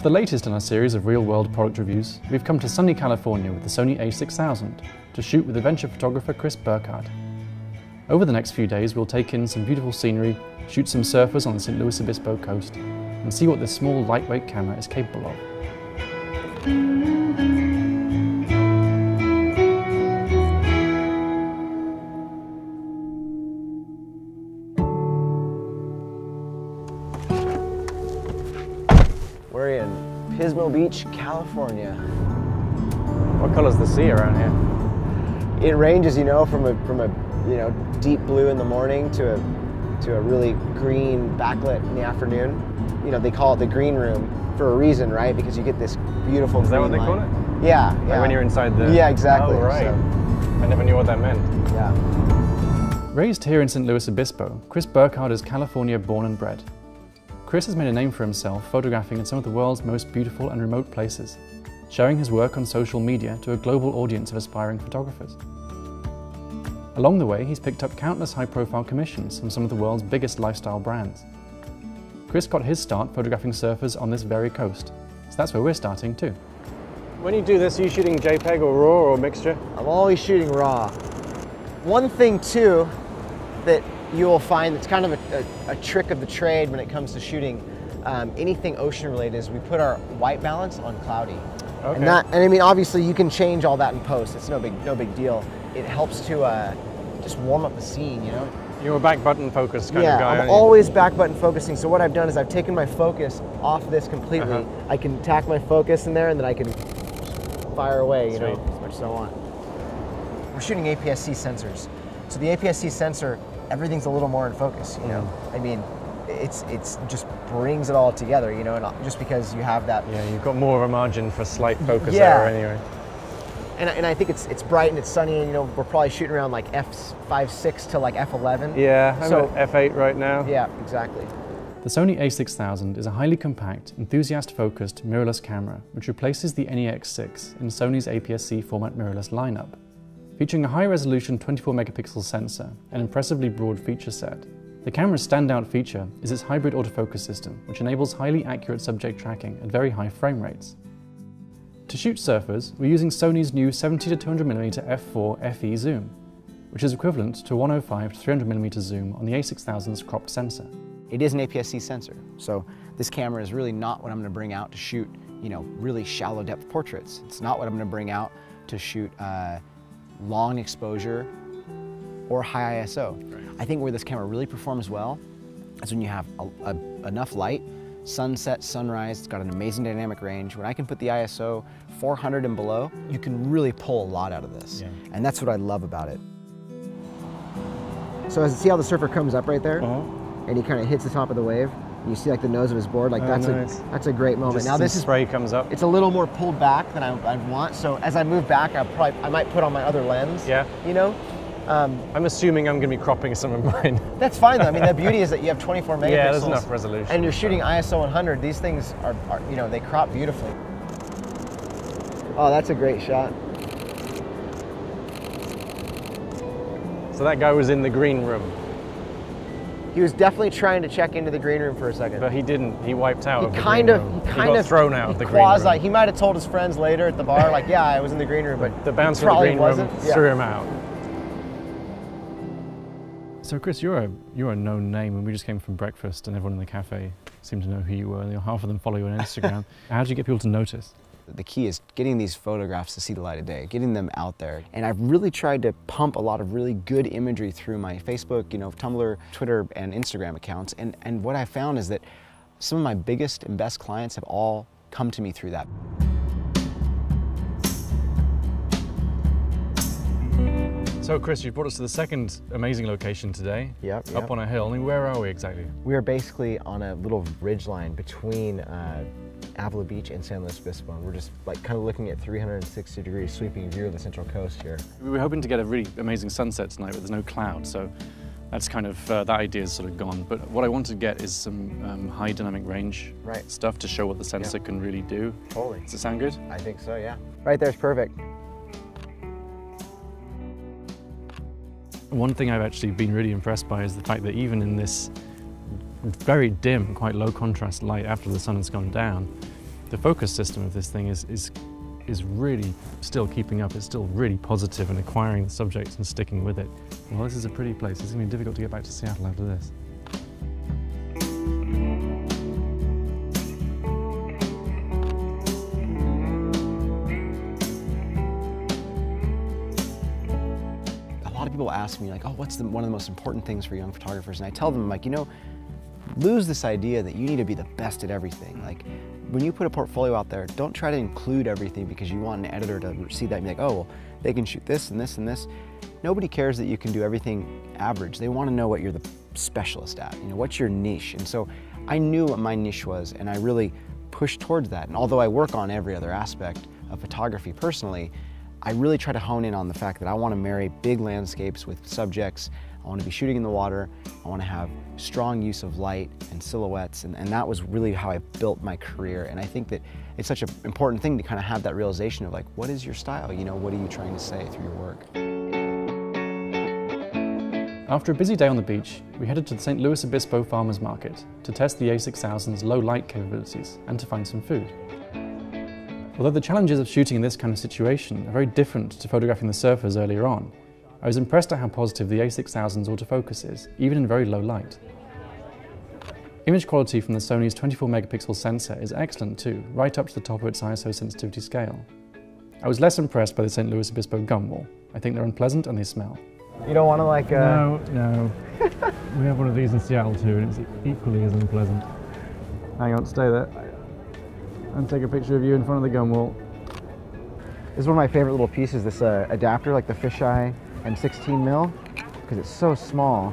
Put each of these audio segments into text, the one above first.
For the latest in our series of real-world product reviews, we've come to sunny California with the Sony A6000 to shoot with adventure photographer Chris Burkhardt. Over the next few days, we'll take in some beautiful scenery, shoot some surfers on the St. Luis Obispo coast, and see what this small, lightweight camera is capable of. We're in Pismo Beach, California. What color's the sea around here? It ranges, you know, from a deep blue in the morning to a really green backlit in the afternoon. You know, they call it the green room for a reason, right? Because you get this beautiful green Is that what they light. call it? Yeah, yeah. Like when you're inside the... Yeah, exactly. Oh, right. So, I never knew what that meant. yeah. Raised here in St. Luis Obispo, Chris Burkhardt is California born and bred. Chris has made a name for himself photographing in some of the world's most beautiful and remote places, sharing his work on social media to a global audience of aspiring photographers. Along the way, he's picked up countless high-profile commissions from some of the world's biggest lifestyle brands. Chris got his start photographing surfers on this very coast, so that's where we're starting too. When you do this, are you shooting JPEG or RAW or mixture? I'm always shooting raw. One thing too that you will find that's kind of a trick of the trade when it comes to shooting anything ocean related is we put our white balance on cloudy. Okay. And I mean, obviously you can change all that in post. It's no big deal. It helps to just warm up the scene, you know? You're a back button focused kind of guy, Yeah, I'm aren't you? always back button focusing. So what I've done is I've taken my focus off this completely. I can tack my focus in there and then I can fire away, you know, as much as I want. We're shooting APS C sensors. So the APS C sensor, everything's a little more in focus, you know? I mean, it's just brings it all together, you know, and just because you have that. Yeah, you've got more of a margin for slight focus Yeah. error anyway. And I think it's bright and it's sunny, and you know, we're probably shooting around like f5.6 to like f11. Yeah, I'm So- at f8 right now. Yeah, exactly. The Sony A6000 is a highly compact, enthusiast-focused mirrorless camera which replaces the EX6 in Sony's APS C format mirrorless lineup. Featuring a high-resolution 24-megapixel sensor and impressively broad feature set, the camera's standout feature is its hybrid autofocus system, which enables highly accurate subject tracking at very high frame rates. To shoot surfers, we're using Sony's new 70-200mm f4 FE zoom, which is equivalent to 105-300mm zoom on the A6000's cropped sensor. It is an APS C sensor, so this camera is really not what I'm going to bring out to shoot, you know, really shallow depth portraits. It's not what I'm going to bring out to shoot long exposure or high ISO. Right. I think where this camera really performs well is when you have enough light, sunset, sunrise. It's got an amazing dynamic range. When I can put the ISO 400 and below, you can really pull a lot out of this. Yeah. And that's what I love about it. So see how the surfer comes up right there? And he kind of hits the top of the wave. You see like the nose of his board, like that's a great moment. Just now this spray comes up. It's a little more pulled back than I want. So as I move back, I might put on my other lens. Yeah. You know. I'm assuming I'm going to be cropping some of mine. That's fine though. I mean, the beauty is that you have 24 megapixels. Yeah, there's enough resolution. And you're shooting ISO 100. These things are you know, they crop beautifully. Oh, that's a great shot. So that guy was in the green room. He was definitely trying to check into the green room for a second. But he didn't. He wiped out of the He got thrown out of the green room. He might have told his friends later at the bar, like, yeah, I was in the green room, but the bouncer in the green room threw him out. So Chris, you're a known name, and we just came from breakfast and everyone in the cafe seemed to know who you were. You know, half of them follow you on Instagram. How did you get people to notice? The key is getting these photographs to see the light of day, getting them out there. And I've really tried to pump a lot of really good imagery through my Facebook, you know, Tumblr, Twitter, and Instagram accounts. And what I found is that some of my biggest and best clients have all come to me through that. So Chris, you brought us to the second amazing location today. Yep. Up on a hill. I mean, where are we exactly? We are basically on a little ridge line between Avila Beach and San Luis Obispo. And we're just like kind of looking at 360-degree sweeping view of the Central Coast here. We were hoping to get a really amazing sunset tonight, but there's no cloud, so that's kind of, that idea is sort of gone. But what I want to get is some high dynamic range stuff to show what the sensor can really do. Totally. Does it sound good? I think so, yeah. Right there's perfect. One thing I've actually been really impressed by is the fact that even in this very dim, quite low contrast light after the sun has gone down, The focus system of this thing is really still keeping up. It's still really positive and acquiring the subject and sticking with it. Well, this is a pretty place. It's going to be difficult to get back to Seattle after this. A lot of people ask me like, oh, what's one of the most important things for young photographers? And I tell them, like, you know, lose this idea that you need to be the best at everything. Like, when you put a portfolio out there, don't try to include everything because you want an editor to see that and be like, oh, well, they can shoot this and this and this. Nobody cares that you can do everything average. They want to know what you're the specialist at, you know, what's your niche. And so I knew what my niche was, and I really pushed towards that. And although I work on every other aspect of photography personally, I really try to hone in on the fact that I want to marry big landscapes with subjects. I want to be shooting in the water. I want to have strong use of light and silhouettes, and that was really how I built my career. And I think that it's such an important thing to kind of have that realization of like, what is your style? You know, what are you trying to say through your work? After a busy day on the beach, we headed to the St. Louis Obispo Farmers Market to test the a6000's low light capabilities and to find some food. Although the challenges of shooting in this kind of situation are very different to photographing the surfers earlier on, I was impressed at how positive the a6000's autofocus is, even in very low light. Image quality from the Sony's 24 megapixel sensor is excellent too, right up to the top of its ISO sensitivity scale. I was less impressed by the St. Louis Obispo gum wall. I think they're unpleasant and they smell. You don't want to like... No. We have one of these in Seattle too, and it's equally as unpleasant. Hang on, stay there. And take a picture of you in front of the gum wall. This is one of my favorite little pieces, this adapter, like the fisheye and 16 mil, because it's so small.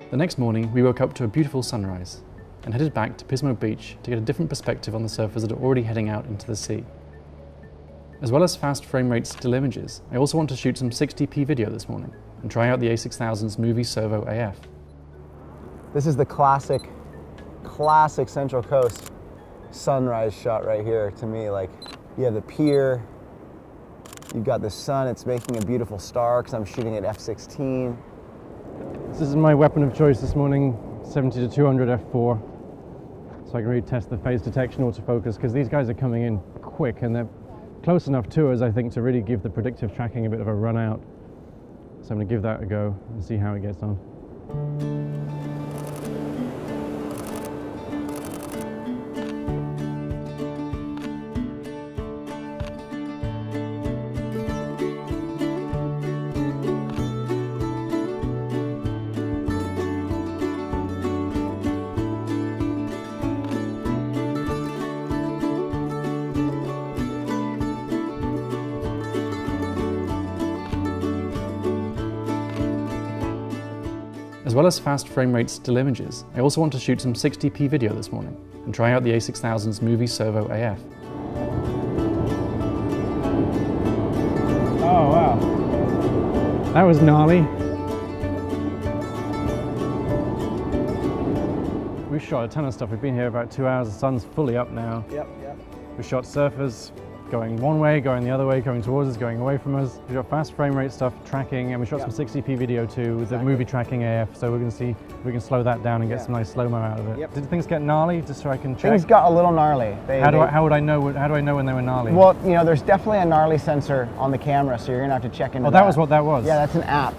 The next morning, we woke up to a beautiful sunrise and headed back to Pismo Beach to get a different perspective on the surfers that are already heading out into the sea. As well as fast frame rate still images, I also want to shoot some 60p video this morning and try out the a6000's Movie Servo AF. This is the classic Central Coast sunrise shot right here to me. Like, you have the pier, you've got the sun, it's making a beautiful star because I'm shooting at f/16. This is my weapon of choice this morning, 70 to 200 f4. So I can really test the phase detection autofocus because these guys are coming in quick and they're close enough to us, I think, to really give the predictive tracking a bit of a run out. So I'm going to give that a go and see how it gets on. As well as fast frame rate still images, I also want to shoot some 60p video this morning and try out the a6000's Movie Servo AF. Oh wow, that was gnarly. We've shot a ton of stuff. We've been here about 2 hours. The sun's fully up now. Yep. We shot surfers going one way, going the other way, coming towards us, going away from us. We shot fast frame rate stuff, tracking, and we shot some 60p video too with the movie tracking AF. So we're going to see if we can slow that down and get some nice slow-mo out of it. Did things get gnarly? Just so I can check. Things got a little gnarly. How would I know when they were gnarly? Well, you know, there's definitely a gnarly sensor on the camera, so you're going to have to check into that. Oh, that was what that was? Yeah, that's an app.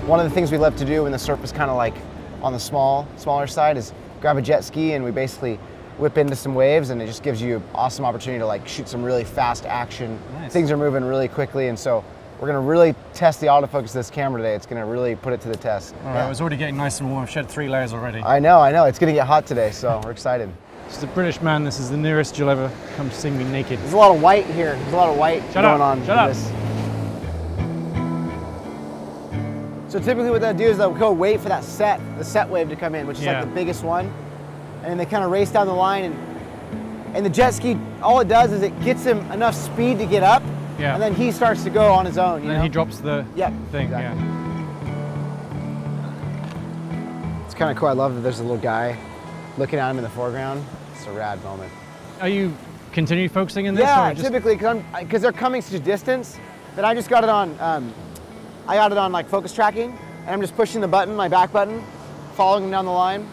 One of the things we love to do when the surf is kind of like on the smaller side is grab a jet ski and we basically whip into some waves, and it just gives you an awesome opportunity to like shoot some really fast action. Nice. Things are moving really quickly, and so we're going to really test the autofocus of this camera today. It's going to really put it to the test. All right, it was already getting nice and warm. I've shed 3 layers already. I know. It's going to get hot today, so we're excited. This is a British man. This is the nearest you'll ever come to seeing me naked. There's a lot of white here. There's a lot of white going on. Shut up. This. So typically what they'll do is they'll go wait for that the set wave to come in, which is like the biggest one. And then they kind of race down the line, and the jet ski, all it does is it gets him enough speed to get up, and then he starts to go on his own. And then he drops the thing, It's kind of cool. I love that there's a little guy looking at them in the foreground. It's a rad moment. Are you continue focusing in this? Yeah, typically, because they're coming such a distance that I just got it on, I got it on like focus tracking, and I'm just pushing the button, my back button, following them down the line.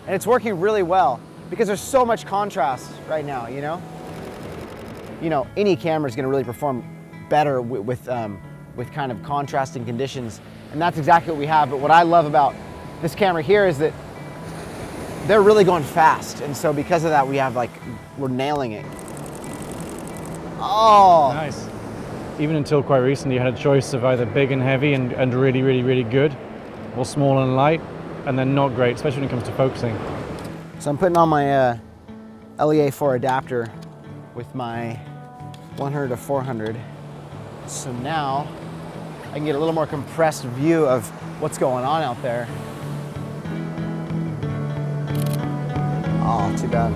And it's working really well because there's so much contrast right now, you know? You know, any camera is gonna really perform better with kind of contrasting conditions, and that's exactly what we have. But what I love about this camera here is that they're really going fast, and so because of that, we're nailing it. Oh! Nice. Even until quite recently, you had a choice of either big and heavy and really, really, really good, or small and light, and then not great, especially when it comes to focusing. So I'm putting on my LEA4 adapter with my 100 to 400. So now I can get a little more compressed view of what's going on out there. Oh, too bad.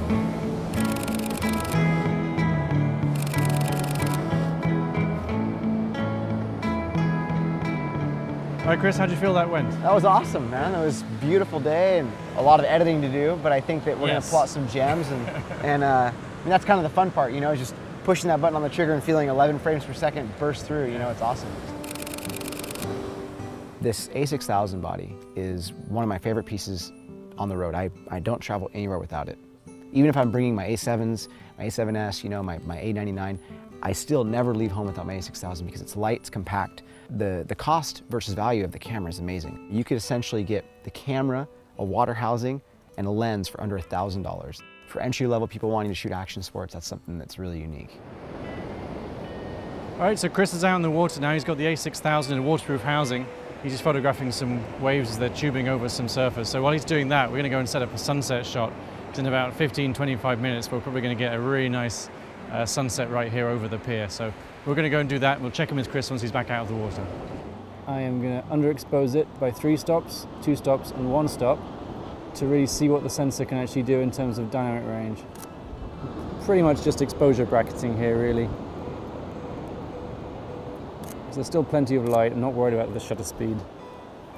All right, Chris, how'd you feel that went? That was awesome, man. It was a beautiful day and a lot of editing to do, but I think that we're gonna plot some gems, and I mean, that's kind of the fun part, you know, just pushing that button on the trigger and feeling 11 frames per second burst through, you know, it's awesome. This a6000 body is one of my favorite pieces on the road. I don't travel anywhere without it. Even if I'm bringing my A7s, my A7S, you know, my A99, I still never leave home without my a6000 because it's light, it's compact. The cost versus value of the camera is amazing. You could essentially get the camera, a water housing, and a lens for under $1,000. For entry-level people wanting to shoot action sports, that's something that's really unique. All right, so Chris is out in the water now. He's got the a6000 in a waterproof housing. He's just photographing some waves as they're tubing over some surface. So while he's doing that, we're gonna go and set up a sunset shot. In about 15, 25 minutes, we're probably gonna get a really nice sunset right here over the pier. So we're gonna go and do that, and we'll check in with Chris once he's back out of the water. I am going to underexpose it by 3 stops, 2 stops and 1 stop to really see what the sensor can actually do in terms of dynamic range. Pretty much just exposure bracketing here, really. There's still plenty of light. I'm not worried about the shutter speed.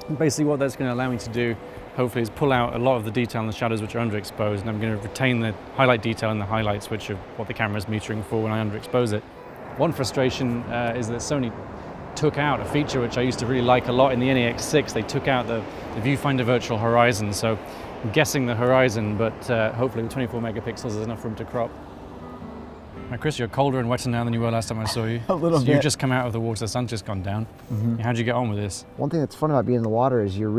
And basically what that's going to allow me to do, hopefully, is pull out a lot of the detail in the shadows which are underexposed, and I'm going to retain the highlight detail in the highlights, which are what the camera is metering for when I underexpose it. One frustration is that Sony took out a feature which I used to really like a lot in the NEX6. They took out the Viewfinder virtual horizon, so I'm guessing the horizon, but hopefully with 24 megapixels there's enough room to crop. Now, Chris, you're colder and wetter now than you were last time I saw you. A little bit. You've just come out of the water, the sun's just gone down. How'd you get on with this? One thing that's fun about being in the water is you're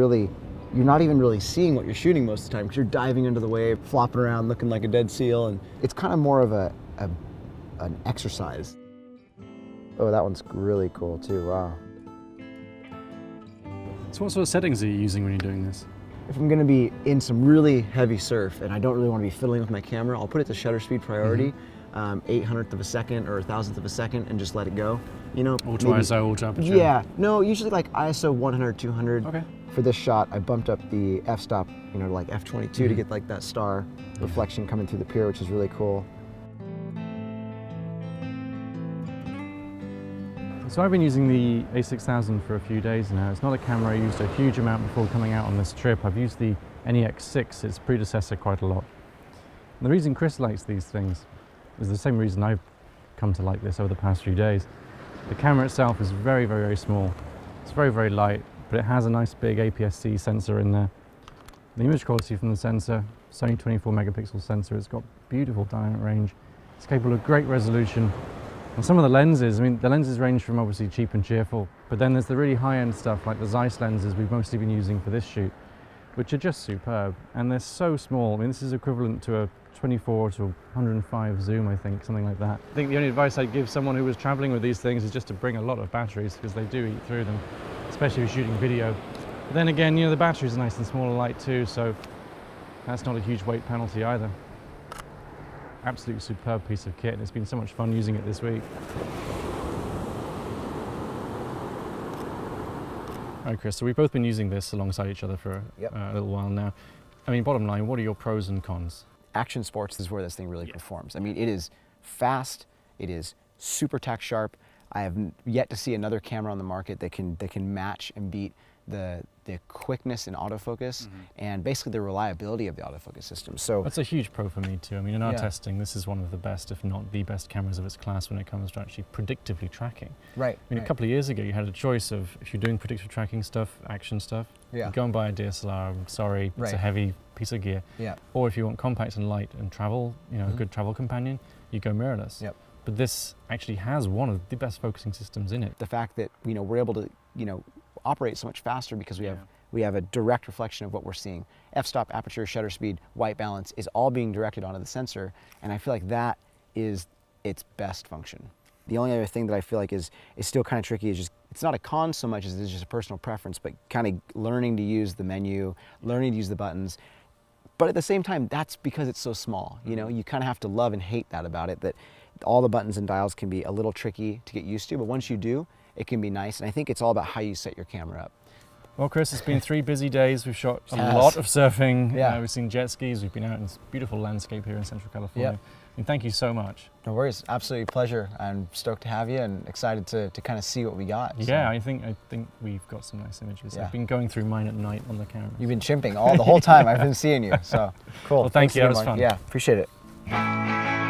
not even really seeing what you're shooting most of the time because you're diving into the wave, flopping around, looking like a dead seal, and it's kind of more of an exercise. Oh, that one's really cool too, wow. So what sort of settings are you using when you're doing this? If I'm gonna be in some really heavy surf and I don't really want to be fiddling with my camera, I'll put it to shutter speed priority, 800th of a second or 1,000th of a second, and just let it go. You know, Auto ISO, auto aperture? Yeah, no, usually like ISO 100, 200. Okay. For this shot, I bumped up the f-stop, you know, like f22 to get like that star reflection coming through the pier, which is really cool. So I've been using the a6000 for a few days now. It's not a camera I used a huge amount before coming out on this trip. I've used the NEX6, its predecessor, quite a lot. And the reason Chris likes these things is the same reason I've come to like this over the past few days. The camera itself is very, very, very small. It's very, very light, but it has a nice big APS C sensor in there. The image quality from the sensor, Sony 24 megapixel sensor, it's got beautiful dynamic range. It's capable of great resolution. And some of the lenses, I mean, the lenses range from obviously cheap and cheerful, but then there's the really high-end stuff like the Zeiss lenses we've mostly been using for this shoot, which are just superb. And they're so small. I mean, this is equivalent to a 24 to 105 zoom, I think, something like that. I think the only advice I'd give someone who was traveling with these things is just to bring a lot of batteries, because they do eat through them, especially if you're shooting video. But then again, you know, the battery's nice and small and light too, so that's not a huge weight penalty either. Absolutely superb piece of kit, and it's been so much fun using it this week. All right, Chris, so we've both been using this alongside each other for a little while now. I mean, bottom line, what are your pros and cons? Action sports is where this thing really performs. I mean, it is fast, it is super tack sharp. I have yet to see another camera on the market that can match and beat the the quickness in autofocus, and basically the reliability of the autofocus system. So that's a huge pro for me too. I mean, in our testing, this is one of the best, if not the best cameras of its class when it comes to actually predictively tracking. Right. I mean, a couple of years ago, you had a choice of, if you're doing predictive tracking stuff, action stuff, you go and buy a DSLR, I'm sorry, it's a heavy piece of gear. Or if you want compact and light and travel, you know, a good travel companion, you go mirrorless. But this actually has one of the best focusing systems in it. The fact that, you know, we're able to, you know, operate so much faster because we have a direct reflection of what we're seeing. F-stop, aperture, shutter speed, white balance is all being directed onto the sensor, and I feel like that is its best function. The only other thing that I feel like is still kind of tricky is just, it's not a con so much as it's just a personal preference, but kind of learning to use the menu, learning to use the buttons. But at the same time, that's because it's so small. You know, you kind of have to love and hate that about it, that all the buttons and dials can be a little tricky to get used to, but once you do, it can be nice. And I think it's all about how you set your camera up. Well, Chris, it's been 3 busy days. We've shot a lot of surfing. We've seen jet skis. We've been out in this beautiful landscape here in Central California. And thank you so much. No worries. Absolutely pleasure. I'm stoked to have you and excited to kind of see what we got. Yeah, so. I think we've got some nice images. I've been going through mine at night on the camera. You've been chimping the whole time I've been seeing you. So cool. Well, thank you. That was fun. Yeah, appreciate it.